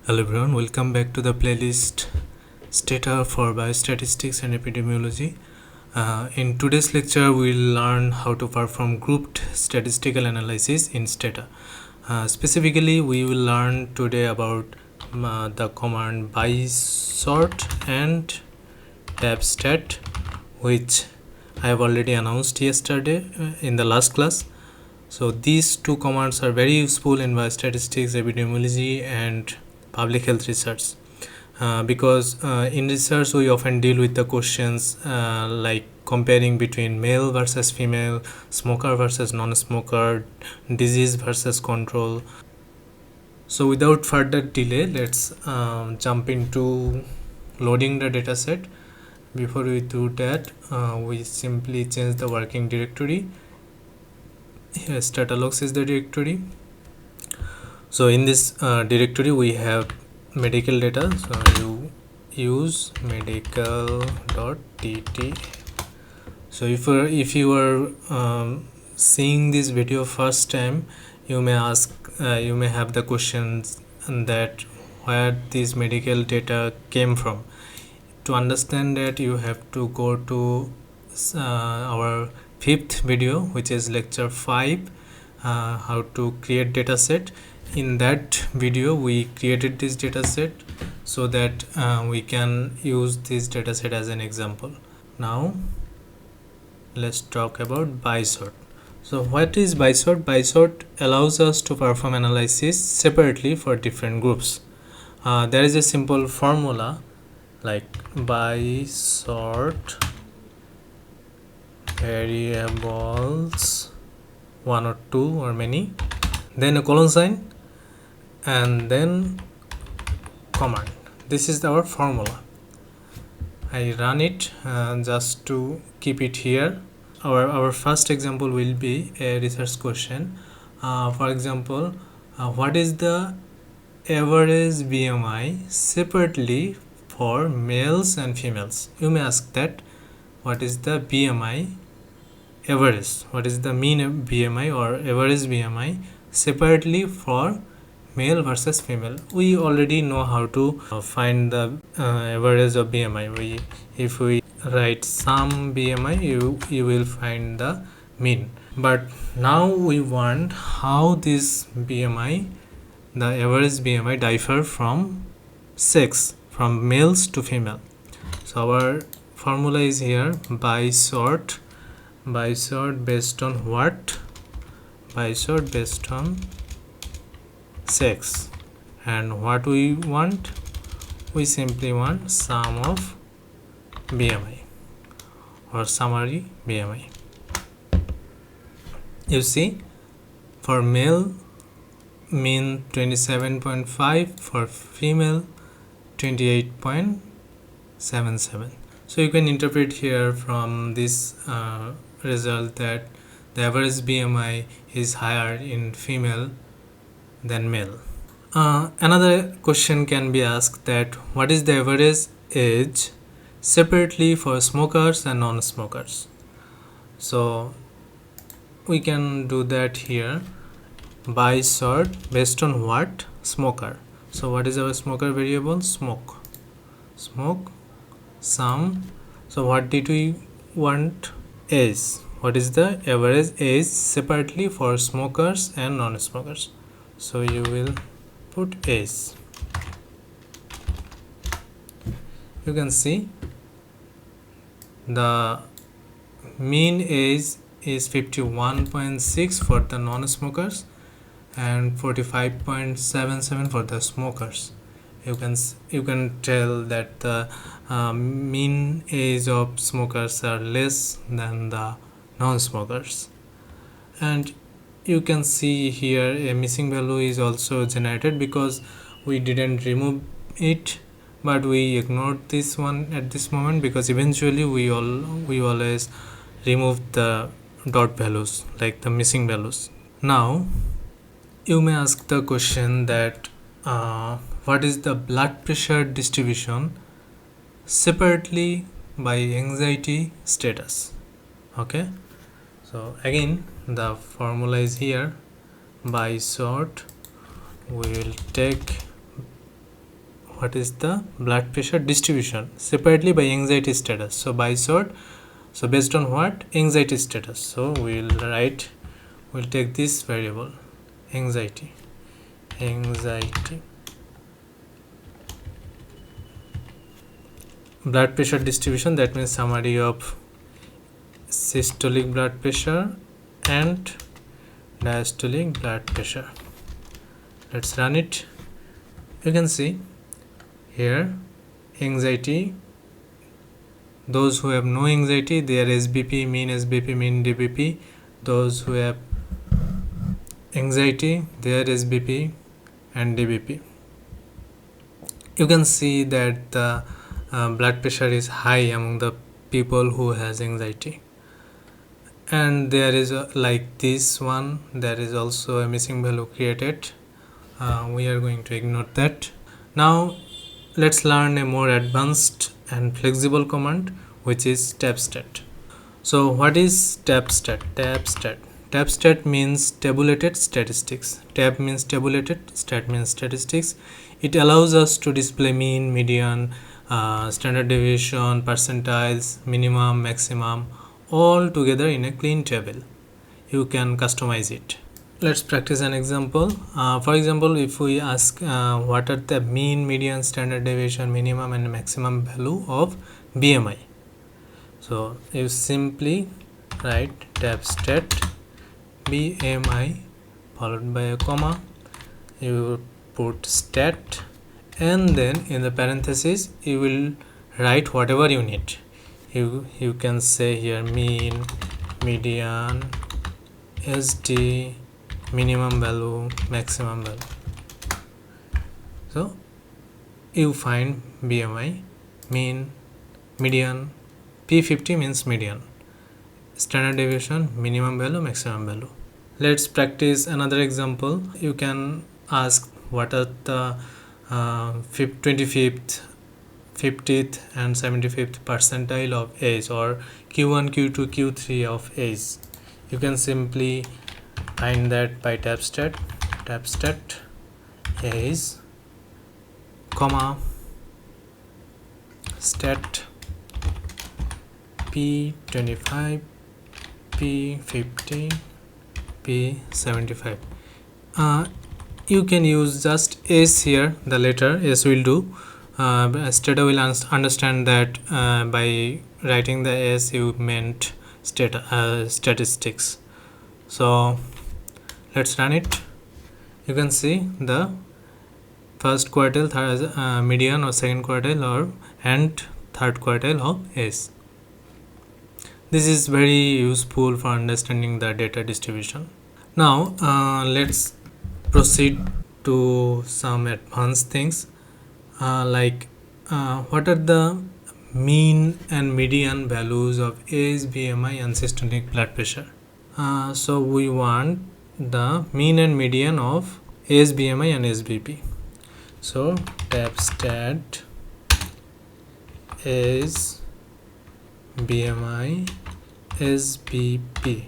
Hello everyone, welcome back to the playlist STATA for Biostatistics and Epidemiology. In today's lecture, we'll learn how to perform grouped statistical analysis in STATA. Specifically, we will learn today about the command bysort and tabstat, which I have already announced yesterday in the last class. So these two commands are very useful in biostatistics, epidemiology, and public health research, because in research we often deal with the questions like comparing between male versus female, smoker versus non-smoker, disease versus control. So without further delay, let's jump into loading the dataset. Before we do that, we simply change the working directory. Here STATA-logs is the directory. So in this directory we have medical data, so you use medical.tt. so if you are seeing this video first time, you may have the questions that where this medical data came from. To understand that, you have to go to our 5th video, which is lecture 5, how to create dataset. In that video we created this dataset so that we can use this dataset as an example. Now let's talk about bysort. So what is bysort? Bysort allows us to perform analysis separately for different groups. There is a simple formula like bysort variables 1 or 2 or many, then a colon sign, and then command. This is our formula. I run it just to keep it here. Our first example will be a research question. For example, what is the average BMI separately for males and females? You may ask that, what is the BMI average? What is the mean BMI or average BMI separately for male versus female? We already know how to find the average of BMI. If we write sum BMI, you will find the mean. But now we want how this BMI, the average BMI, differ from sex, from males to female. So our formula is here, bysort based on what? Bysort based on sex. And what we want? We simply want sum of BMI or summary BMI. You see, for male mean 27.5, for female 28.77. So you can interpret here from this result that the average BMI is higher in female than male. Another question can be asked that what is the average age separately for smokers and non-smokers? So we can do that here. Bysort based on what? Smoker. So what is our smoker variable? Smoke sum. So what did we want? Age. What is the average age separately for smokers and non-smokers? So you will put age. You can see the mean age is 51.6 for the non-smokers and 45.77 for the smokers. You can tell that the mean age of smokers are less than the non-smokers. And you can see here a missing value is also generated because we didn't remove it, but we ignored this one at this moment because eventually we always remove the dot values, like the missing values. Now you may ask the question that what is the blood pressure distribution separately by anxiety status? Okay, so again the formula is here. Bysort, we will take what is the blood pressure distribution separately by anxiety status. So bysort, so based on what? Anxiety status. So we'll take this variable anxiety blood pressure distribution, that means summary of systolic blood pressure and diastolic blood pressure. Let's run it. You can see here anxiety, those who have no anxiety, their SBP, mean SBP, mean DBP. Those who have anxiety, their SBP and DBP. You can see that the blood pressure is high among the people who has anxiety, and there is like this one, there is also a missing value created. We are going to ignore that. Now let's learn a more advanced and flexible command, which is tabstat. So what is tabstat? Tabstat means tabulated statistics. Tab means tabulated, stat means statistics. It allows us to display mean, median, standard deviation, percentiles, minimum, maximum, all together in a clean table. You can customize it. Let's practice an example. For example, if we ask what are the mean, median, standard deviation, minimum and maximum value of BMI. So you simply write tabstat BMI followed by a comma, you put stat, and then in the parenthesis you will write whatever you need. You can say here mean, median, SD, minimum value, maximum value. So you find BMI, mean, median, P50 means median, standard deviation, minimum value, maximum value. Let's practice another example. You can ask what are the 25th, 50th and 75th percentile of age, or Q1, Q2, Q3 of age. You can simply find that by tabstat age, comma, stat P25, P50, P75. You can use just S here, the letter S will do. STATA will understand that by writing the S you meant statistics. So let's run it. You can see the first quartile, median or second quartile and third quartile of S. This is very useful for understanding the data distribution. Now let's proceed to some advanced things, like what are the mean and median values of age, BMI and systolic blood pressure. So we want the mean and median of age, BMI and SBP. So tabstat is BMI SBP,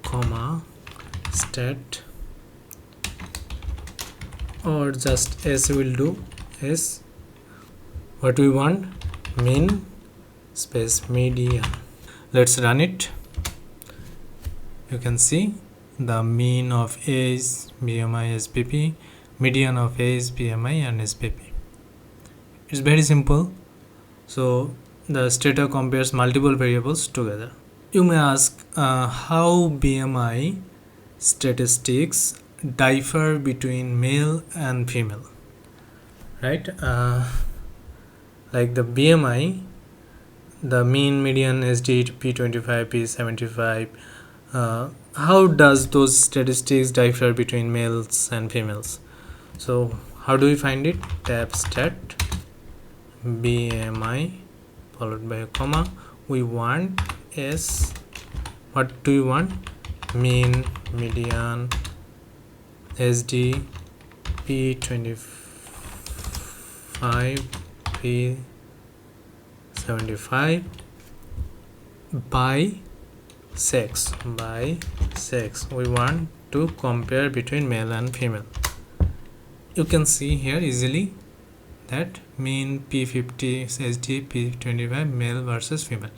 comma, stat, or just S will do. S, what we want, mean space median. Let's run it. You can see the mean of age, BMI, SBP, median of age, BMI and SBP. It's very simple. So the STATA compares multiple variables together. You may ask how BMI statistics differ between male and female, right? Like the BMI, the mean, median, SD, P25, P75, how does those statistics differ between males and females? So how do we find it? Tabstat BMI followed by a comma. We want S. What do you want? Mean, median, SD, P25, P75 by sex. We want to compare between male and female. You can see here easily that mean P50 SD, P25 male versus female.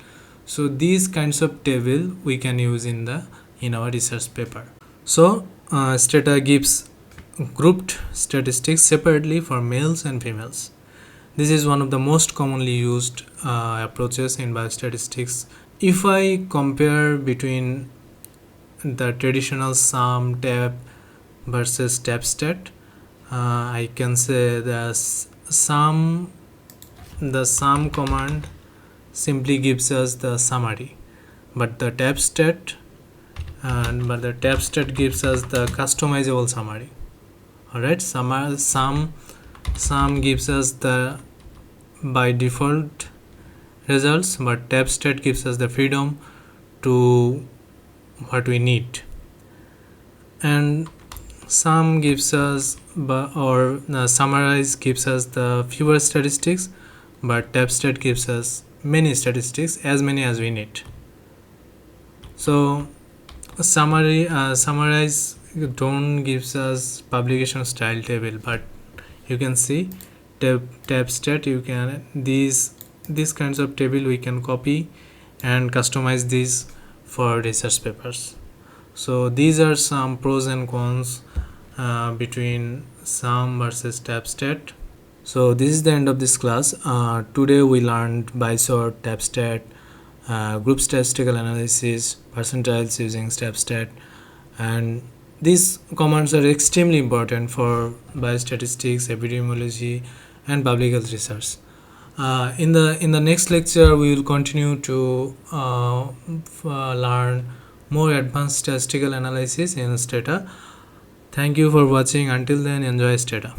So these kinds of table we can use in our research paper. So STATA gives grouped statistics separately for males and females. This is one of the most commonly used approaches in biostatistics. If I compare between the traditional sum tab versus tabstat, I can say the sum command simply gives us the summary, but the tabstat gives us the customizable summary. Alright, sum gives us the by default results, but tabstat gives us the freedom to what we need, and sum gives us summarize gives us the fewer statistics, but tabstat gives us many statistics, as many as we need. So summarize don't gives us publication style table, but you can see tabstat you can these kinds of table we can copy and customize these for research papers. So these are some pros and cons between sum versus tabstat. So this is the end of this class. Today we learned bysort, tabstat, group statistical analysis, percentiles using tabstat, and these commands are extremely important for biostatistics, epidemiology, and public health research. In the next lecture, we will continue to learn more advanced statistical analysis in STATA. Thank you for watching. Until then, enjoy STATA.